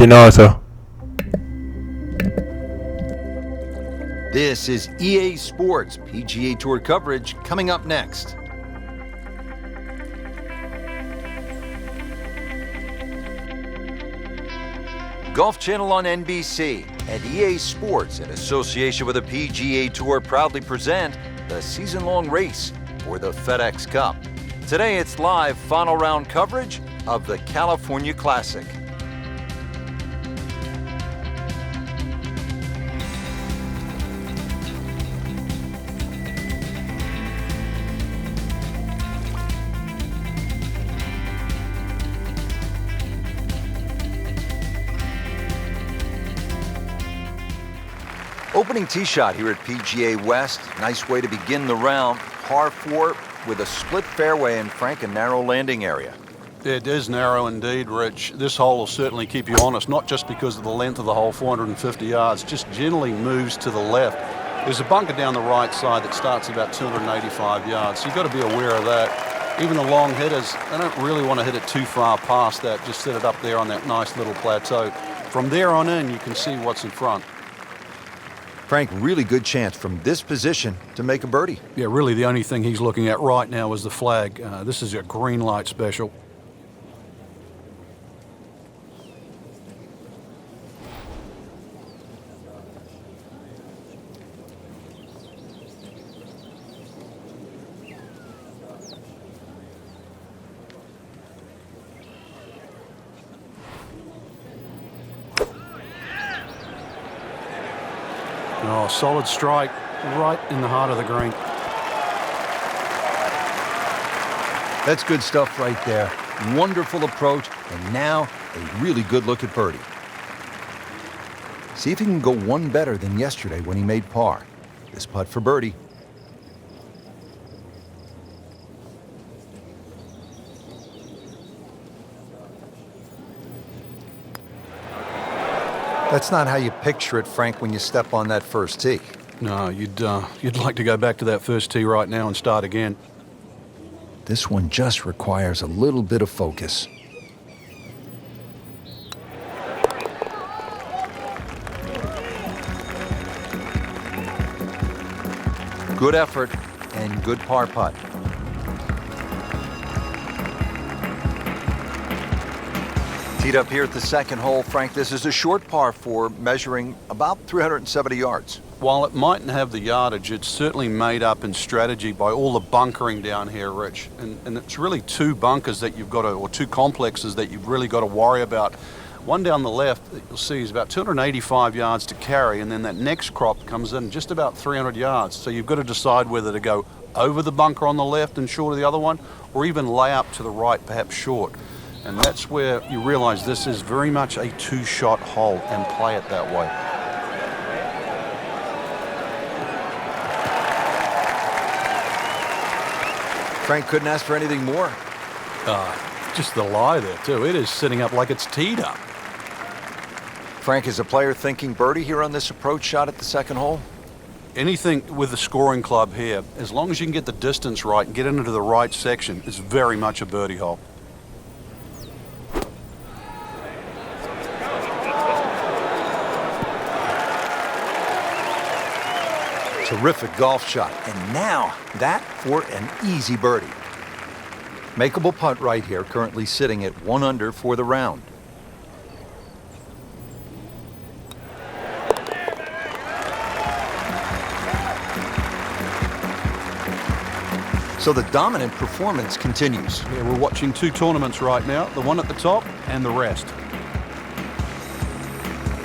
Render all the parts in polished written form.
espacinoso. This is EA Sports PGA Tour coverage coming up next. Golf Channel on NBC and EA Sports, in association with the PGA Tour, proudly present the season-long race for the FedEx Cup. Today it's live final round coverage of the California Classic. Opening tee shot here at PGA West. Nice way to begin the round. Par 4 with a split fairway and, Frank, a narrow landing area. It is narrow indeed, Rich. This hole will certainly keep you honest, not just because of the length of the hole, 450 yards, just generally moves to the left. There's a bunker down the right side that starts about 285 yards, so you've got to be aware of that. Even the long hitters, they don't really want to hit it too far past that, just set it up there on that nice little plateau. From there on in, you can see what's in front. Frank, really good chance from this position to make a birdie. Yeah, really the only thing he's looking at right now is the flag. This is a green light special. Oh, solid strike right in the heart of the green. That's good stuff right there. Wonderful approach, and now a really good look at birdie. See if he can go one better than yesterday when he made par. This putt for birdie. That's not how you picture it, Frank, when you step on that first tee. No, you'd like to go back to that first tee right now and start again. This one just requires a little bit of focus. Good effort and good par putt. Teed up here at the second hole, Frank, this is a short par 4 measuring about 370 yards. While it mightn't have the yardage, it's certainly made up in strategy by all the bunkering down here, Rich. And it's really two bunkers that you've got to, or two complexes that you've really got to worry about. One down the left that you'll see is about 285 yards to carry, and then that next crop comes in just about 300 yards. So you've got to decide whether to go over the bunker on the left and short of the other one, or even lay up to the right, perhaps short. And that's where you realize this is very much a two-shot hole, and play it that way. Frank couldn't ask for anything more. Just the lie there, too. It is sitting up like it's teed up. Frank, is a player thinking birdie here on this approach shot at the second hole? Anything with the scoring club here, as long as you can get the distance right and get into the right section, is very much a birdie hole. Terrific golf shot, and now that for an easy birdie. Makeable putt right here, currently sitting at 1 under for the round. So the dominant performance continues. Yeah, we're watching two tournaments right now, the one at the top and the rest.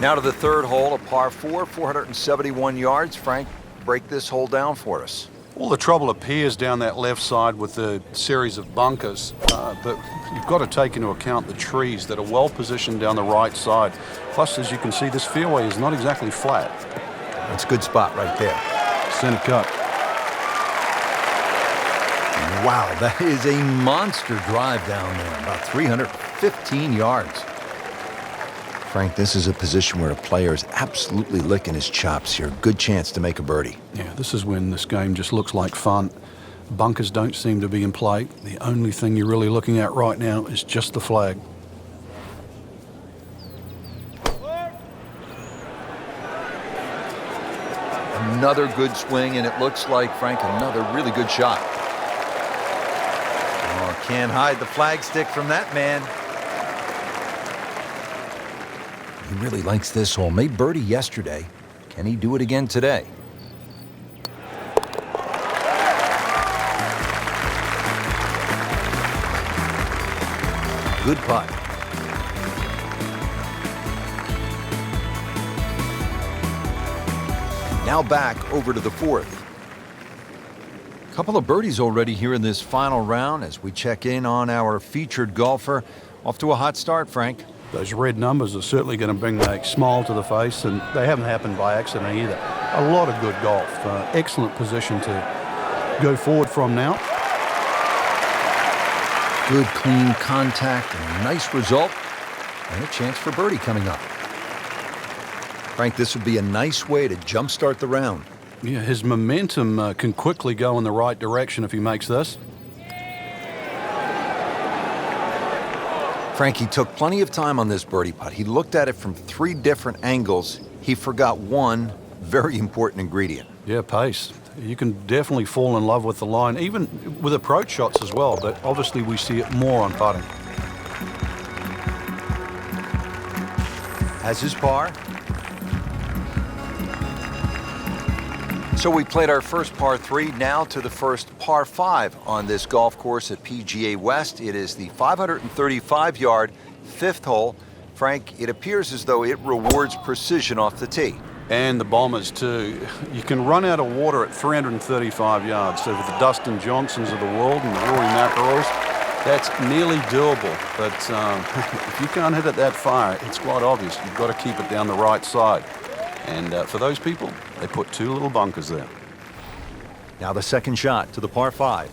Now to the third hole, a par 4, 471 yards. Frank, break this hole down for us. All the trouble appears down that left side with the series of bunkers, but you've got to take into account the trees that are well positioned down the right side. Plus, as you can see, this fairway is not exactly flat. That's a good spot right there. Center cut. Wow, that is a monster drive down there, about 315 yards. Frank, this is a position where a player is absolutely licking his chops here. Good chance to make a birdie. Yeah, this is when this game just looks like fun. Bunkers don't seem to be in play. The only thing you're really looking at right now is just the flag. another good swing, and it looks like, Frank, another really good shot. Oh, can't hide the flagstick from that man. He really likes this hole. Made birdie yesterday. Can he do it again today? Good putt. Now back over to the fourth. Couple of birdies already here in this final round as we check in on our featured golfer. Off to a hot start, Frank. Those red numbers are certainly going to bring a smile to the face, and they haven't happened by accident either. A lot of good golf. Excellent position to go forward from now. Good, clean contact and a nice result, and a chance for birdie coming up. Frank, this would be a nice way to jumpstart the round. Yeah, his momentum can quickly go in the right direction if he makes this. Frank, he took plenty of time on this birdie putt. He looked at it from 3 different angles. He forgot one very important ingredient. Yeah, pace. You can definitely fall in love with the line, even with approach shots as well, but obviously we see it more on putting. Has his par. So we played our first par 3, now to the first par 5 on this golf course at PGA West. It is the 535-yard 5th hole. Frank, it appears as though it rewards precision off the tee. And the Bombers too. You can run out of water at 335 yards. So for the Dustin Johnsons of the world and the Rory McIlroys, that's nearly doable. But if you can't hit it that far, it's quite obvious. You've got to keep it down the right side. And for those people, they put 2 little bunkers there. Now the second shot to the par 5.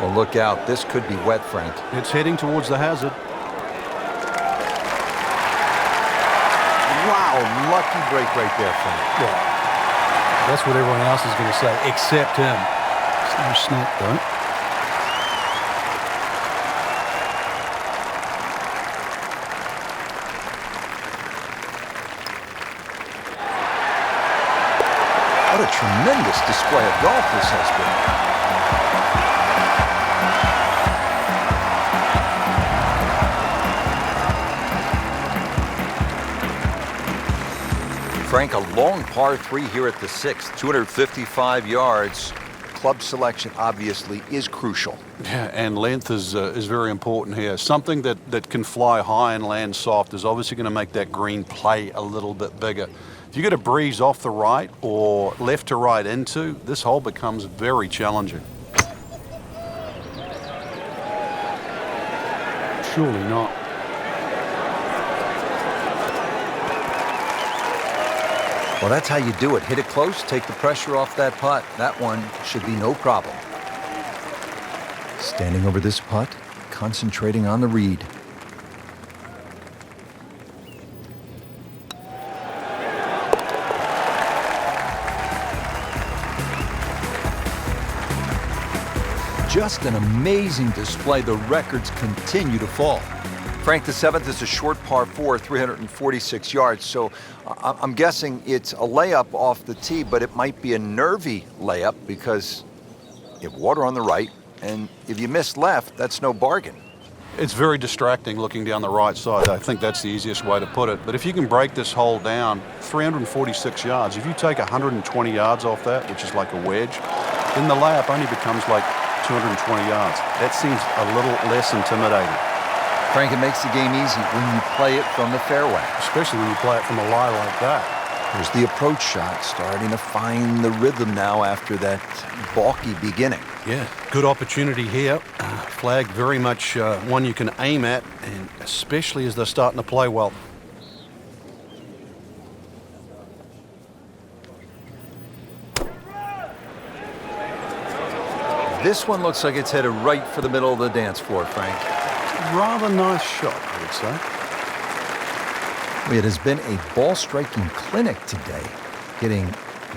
Well, look out. This could be wet, Frank. It's heading towards the hazard. Wow, lucky break right there, Frank. Yeah. That's what everyone else is going to say, except him. It's no snap, though. What a tremendous display of golf this has been. Frank, a long par 3 here at the 6th, 255 yards. Club selection obviously is crucial. Yeah, and length is very important here. Something that can fly high and land soft is obviously going to make that green play a little bit bigger. If you get a breeze off the right or left to right into, this hole becomes very challenging. Surely not. Well, that's how you do it. Hit it close, take the pressure off that putt. That one should be no problem. Standing over this putt, concentrating on the read. Just an amazing display. The records continue to fall. Frank, the 7th is a short par 4, 346 yards. So I'm guessing it's a layup off the tee, but it might be a nervy layup because you have water on the right, and if you miss left, that's no bargain. It's very distracting looking down the right side. I think that's the easiest way to put it. But if you can break this hole down, 346 yards, if you take 120 yards off that, which is like a wedge, then the layup only becomes like 220 yards. That seems a little less intimidating. Frank, it makes the game easy when you play it from the fairway. Especially when you play it from a lie like that. There's the approach shot starting to find the rhythm now after that balky beginning. Yeah, good opportunity here. Flag very much one you can aim at, and especially as they're starting to play well. This one looks like it's headed right for the middle of the dance floor, Frank. rather nice shot, I would say. It has been a ball striking clinic today, getting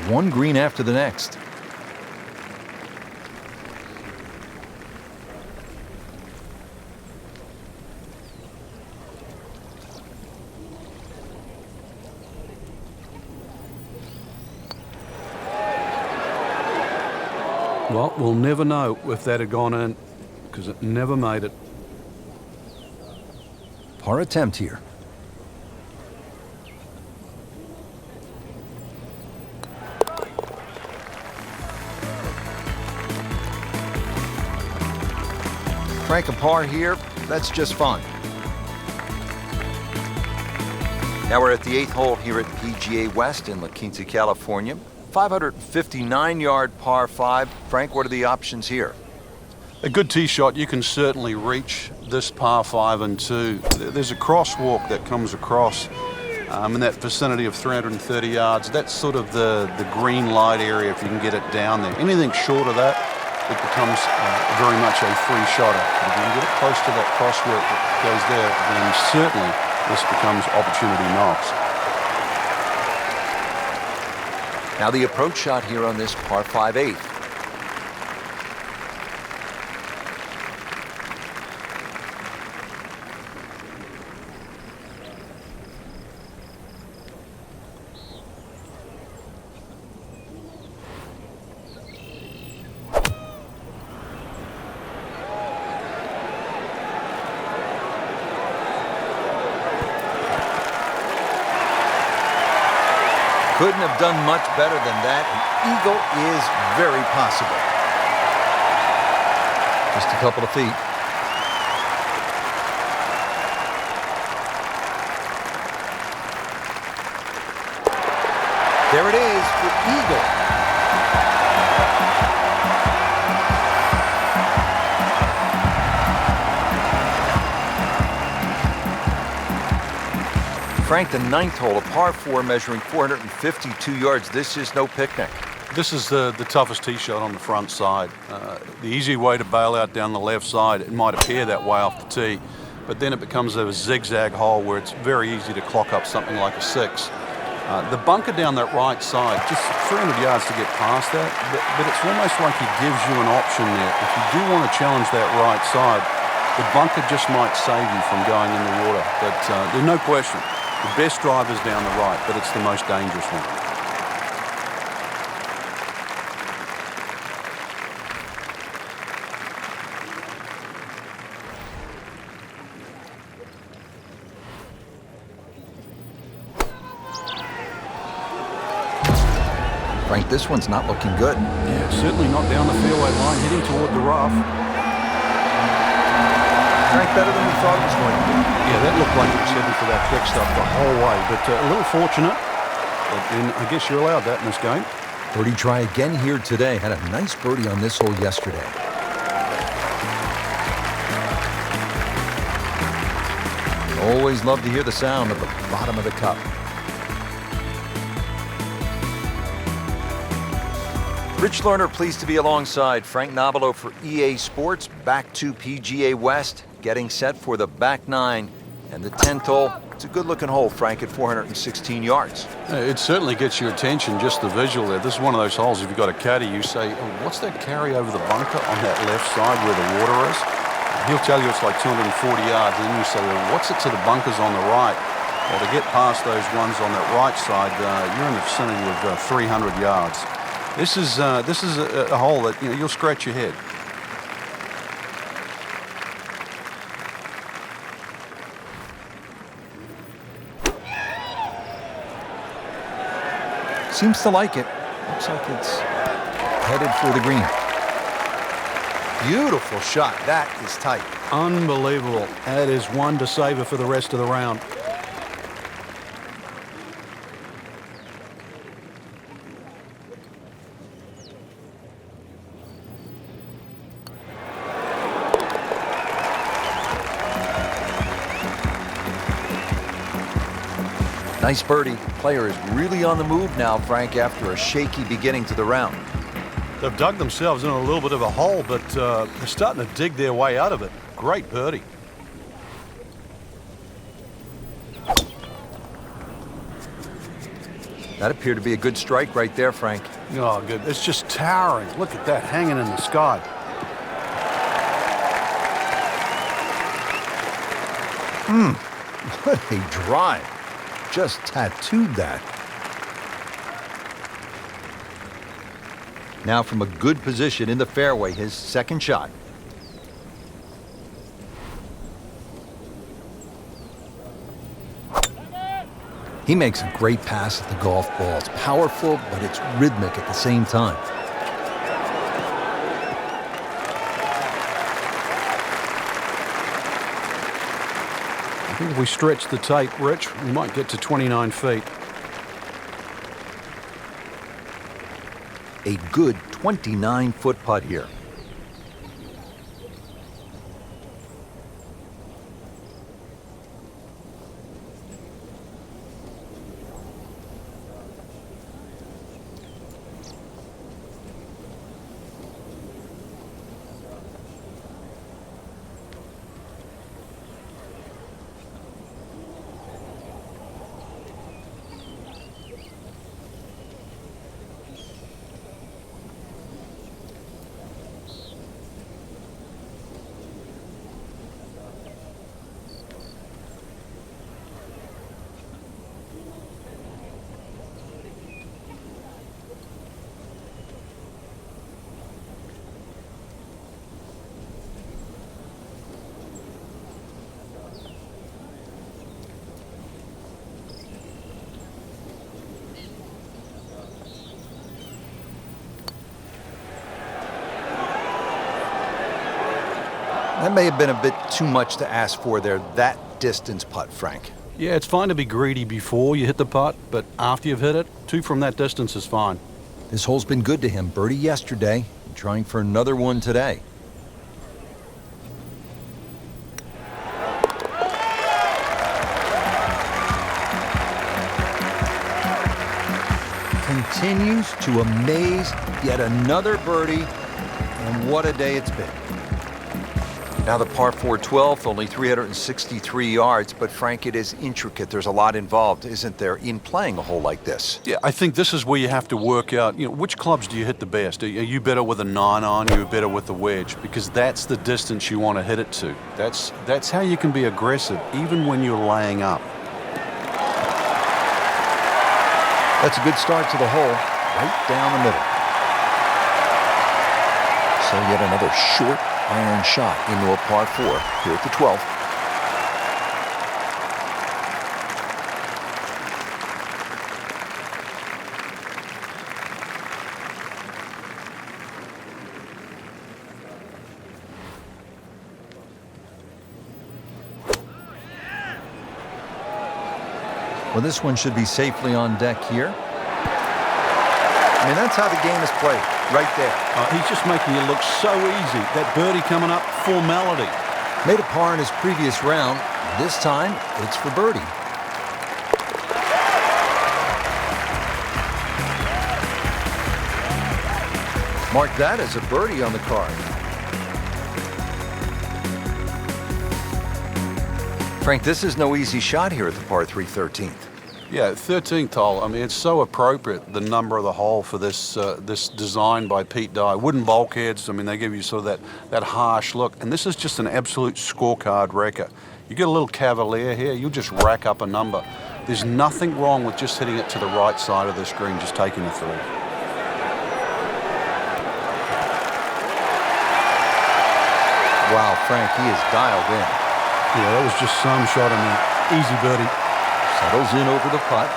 one green after the next. Well, we'll never know if that had gone in because it never made it. Par attempt here. Frank, a par here, that's just fine. Now we're at the 8th hole here at PGA West in La Quinta, California. 559-yard par 5. Frank, what are the options here? A good tee shot, you can certainly reach this par 5 and 2. There's a crosswalk that comes across in that vicinity of 330 yards. That's sort of the green light area if you can get it down there. Anything short of that, it becomes very much a free shotter. But if you can get it close to that crosswalk that goes there, then certainly this becomes opportunity knocks. Now the approach shot here on this par 5/8. Couldn't have done much better than that. An eagle is very possible. Just a couple of feet. There it is for eagle. Frank, the 9th hole, a par 4 measuring 452 yards. This is no picnic. This is the toughest tee shot on the front side. The easy way to bail out down the left side, it might appear that way off the tee, but then it becomes a zigzag hole where it's very easy to clock up something like a 6. The bunker down that right side, just 300 yards to get past that, but it's almost like he gives you an option there. If you do want to challenge that right side, the bunker just might save you from going in the water. But there's no question, the best drive is down the right, but it's the most dangerous one. Frank, this one's not looking good. Yeah, it's certainly not down the fairway line, heading toward the rough. Frank, better than we thought it was going to be. Yeah, that looked like it was heading for that quick stuff the whole way, but a little fortunate. But then I guess you're allowed that in this game. Birdie try again here today. Had a nice birdie on this hole yesterday. Always love to hear the sound of the bottom of the cup. Rich Lerner pleased to be alongside Frank Nobilo for EA Sports. Back to PGA West, getting set for the back 9 and the 10th hole. It's a good-looking hole, Frank, at 416 yards. It certainly gets your attention, just the visual there. This is one of those holes, if you've got a caddy, you say, oh, what's that carry over the bunker on that left side where the water is? He'll tell you it's like 240 yards, and then you say, well, what's it to the bunkers on the right? Well, to get past those ones on that right side, you're in the vicinity of 300 yards. This is a hole that you'll scratch your head. Seems to like it. Looks like it's headed for the green. Beautiful shot. That is tight. Unbelievable. That is one to savor for the rest of the round. Nice birdie. Player is really on the move now, Frank, after a shaky beginning to the round. They've dug themselves in a little bit of a hole, but they're starting to dig their way out of it. Great birdie. That appeared to be a good strike right there, Frank. Oh, good. It's just towering. Look at that hanging in the sky. What a drive. Just tattooed that. Now from a good position in the fairway, his second shot. He makes a great pass at the golf ball. It's powerful, but it's rhythmic at the same time. I think if we stretch the tape, Rich, we might get to 29 feet. A good 29-foot putt here. That may have been a bit too much to ask for there, that distance putt, Frank. Yeah, it's fine to be greedy before you hit the putt, but after you've hit it, 2 from that distance is fine. This hole's been good to him. Birdie yesterday, and trying for another one today. Continues to amaze, yet another birdie, and what a day it's been. Now the par 4 12th, only 363 yards, but Frank, it is intricate. There's a lot involved, isn't there, in playing a hole like this? Yeah, I think this is where you have to work out, which clubs do you hit the best? Are you better with a 9-iron, are you better with the wedge? Because that's the distance you want to hit it to. That's how you can be aggressive, even when you're laying up. That's a good start to the hole, right down the middle. So yet another short iron shot into a par 4 here at the 12th. Well, this one should be safely on deck here. I mean, that's how the game is played, right there. He's just making it look so easy. That birdie coming up, formality. Made a par in his previous round. This time, it's for birdie. Mark that as a birdie on the card. Frank, this is no easy shot here at the par 3 13th. Yeah, 13th hole. I mean, it's so appropriate, the number of the hole for this this design by Pete Dye. Wooden bulkheads, I mean, they give you sort of that harsh look. And this is just an absolute scorecard wrecker. You get a little cavalier here, you'll just rack up a number. There's nothing wrong with just hitting it to the right side of the screen, just taking it through. Wow, Frank, he is dialed in. Yeah, that was just some shot in there. Easy birdie. Settles in over the putt.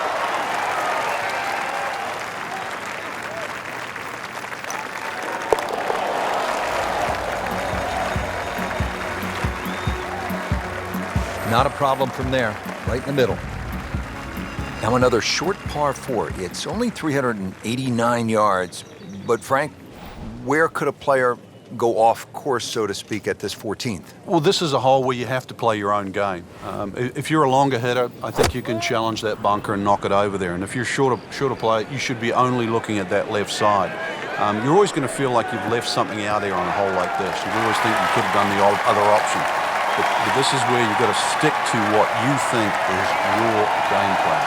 Not a problem from there, right in the middle. Now another short par 4. It's only 389 yards, but Frank, where could a player go off course, so to speak, at this 14th? Well, this is a hole where you have to play your own game. If you're a longer hitter, I think you can challenge that bunker and knock it over there. And if you're shorter player, you should be only looking at that left side. You're always going to feel like you've left something out there on a hole like this. You always think you could have done the other option. But this is where you've got to stick to what you think is your game plan.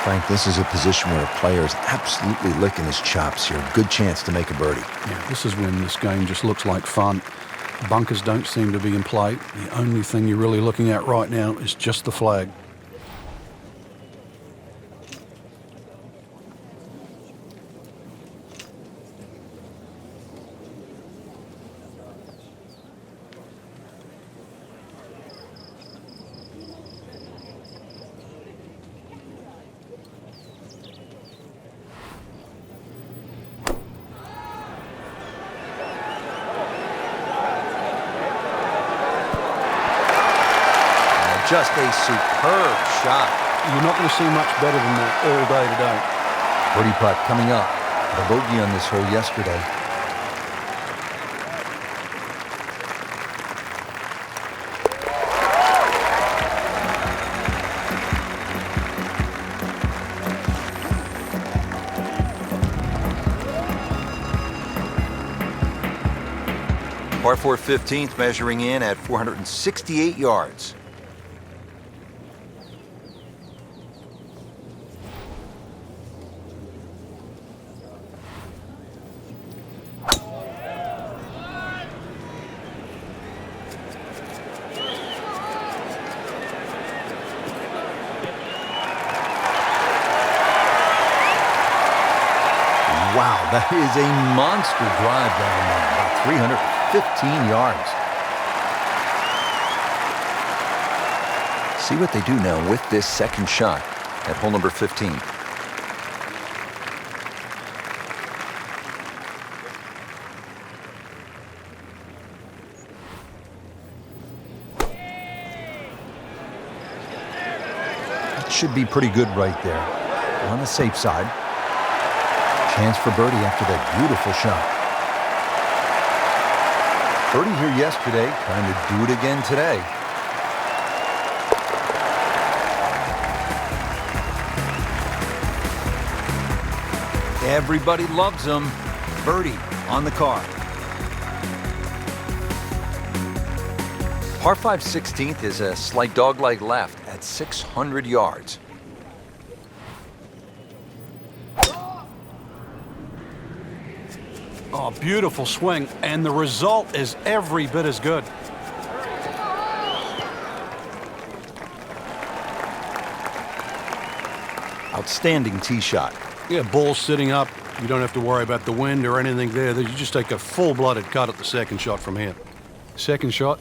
Frank, this is a position where a player is absolutely licking his chops here. Good chance to make a birdie. Yeah, this is when this game just looks like fun. Bunkers don't seem to be in play. The only thing you're really looking at right now is just the flag. Just a superb shot. You're not going to see much better than that all day today. Birdie putt coming up. The bogey on this hole yesterday. Par 4 15th measuring in at 468 yards. Wow, that is a monster drive down there, about 315 yards. See what they do now with this second shot at hole number 15. That should be pretty good right there. On the safe side. Chance for birdie after that beautiful shot. Birdie here yesterday, trying to do it again today. Everybody loves him. Birdie on the card. Par 5 16th is a slight dogleg left at 600 yards. Oh, beautiful swing, and the result is every bit as good. Outstanding tee shot. Yeah, ball sitting up. You don't have to worry about the wind or anything there. You just take a full-blooded cut at the second shot from here. Second shot.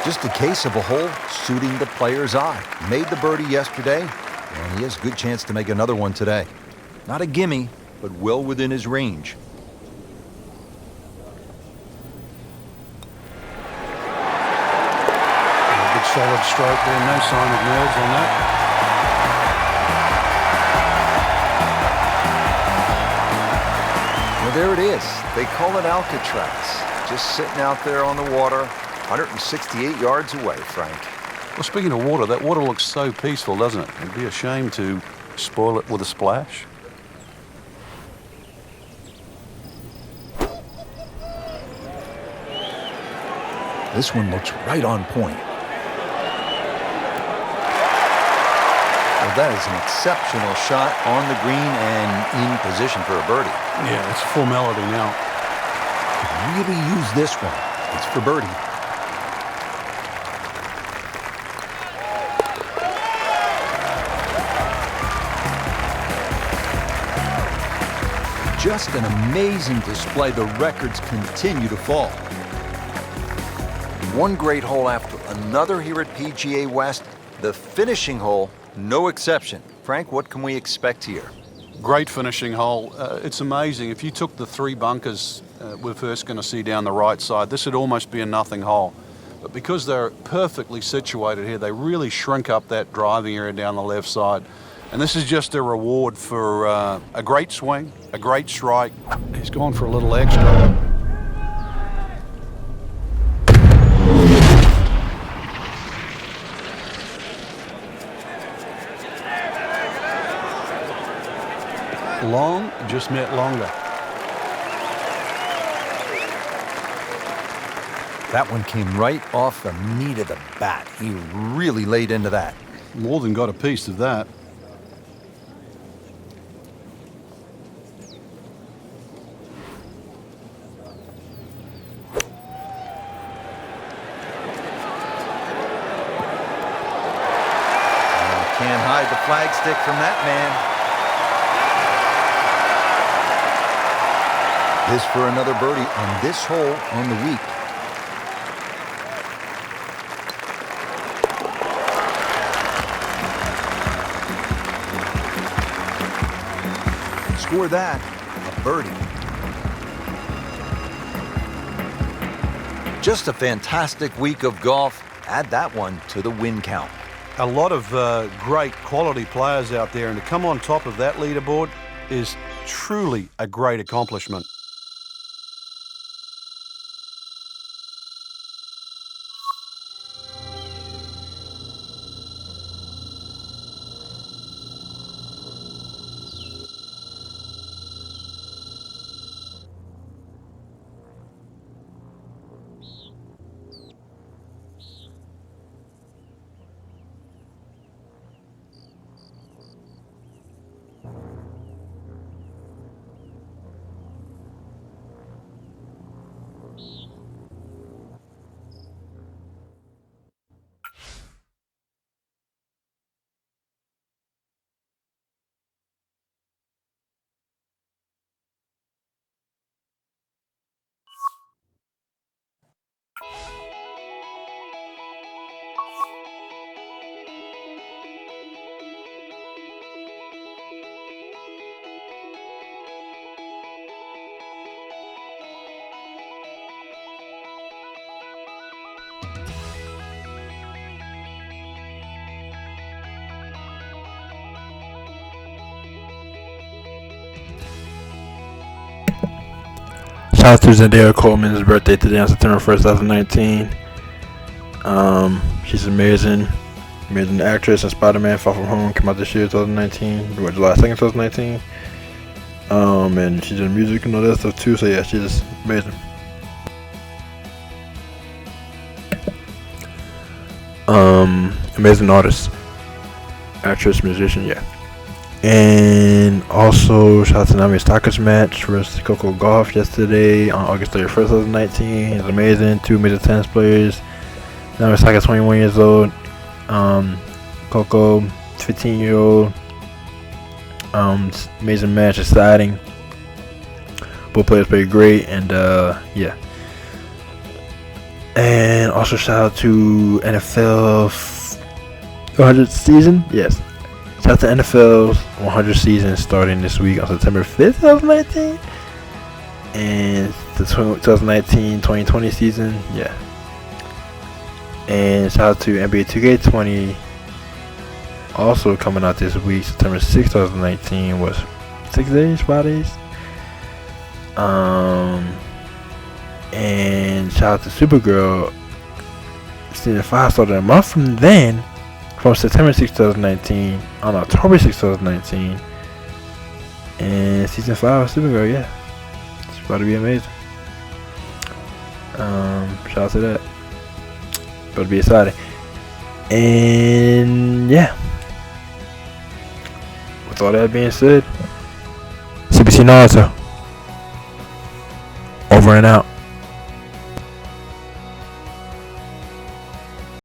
Just a case of a hole suiting the player's eye. Made the birdie yesterday, and he has a good chance to make another one today. Not a gimme, but well within his range. Good solid stroke there, no sign of nerves on that. Well, there it is. They call it Alcatraz. Just sitting out there on the water, 168 yards away, Frank. Well, speaking of water, that water looks so peaceful, doesn't it? It'd be a shame to spoil it with a splash. This one looks right on point. Well, that is an exceptional shot on the green and in position for a birdie. Yeah, it's formality now. Could really use this one. It's for birdie. Just an amazing display. The records continue to fall. One great hole after another here at PGA West. The finishing hole, no exception. Frank, what can we expect here? Great finishing hole. It's amazing. If you took the three bunkers we're first going to see down the right side, this would almost be a nothing hole. But because they're perfectly situated here, they really shrink up that driving area down the left side. And this is just a reward for a great swing, a great strike. He's gone for a little extra. long just meant longer. That one came right off the meat of the bat. He really laid into that. More than got a piece of that. Can't hide the flagstick from that man. This for another birdie on this hole on the week. Score that, a birdie. Just a fantastic week of golf. Add that one to the win count. A lot of great quality players out there, and to come on top of that leaderboard is truly a great accomplishment. Shout out to Zendaya Coleman's birthday today on September 1st, 2019. She's amazing actress in Spider-Man Far From Home, came out this year, 2019, July 2nd, 2019. And she's in music and all that stuff too, so yeah, she's just amazing. Amazing artist, actress, musician, yeah. And also, shout out to Naomi Osaka's match versus Coco Gauff yesterday on August 31st, 2019. It's amazing. Two major tennis players. Naomi Osaka, 21 years old. Coco, 15-year-old. Amazing match, exciting. Both players played great, and yeah. And also, shout out to NFL 100th season. Yes. Shout out to NFL's 100 season starting this week on September 5th, 2019. And the 2019-2020 season, yeah. And shout out to NBA 2K20 also coming out this week, September 6th, 2019. Was 6 days, 5 days. And shout out to Supergirl. Season 5 started a month from then. From September 6, 2019 on October 6, 2019. And season 5 of Supergirl, yeah. It's about to be amazing. Shout out to that. About to be exciting. And yeah. With all that being said, CBC Naruto. Over and out.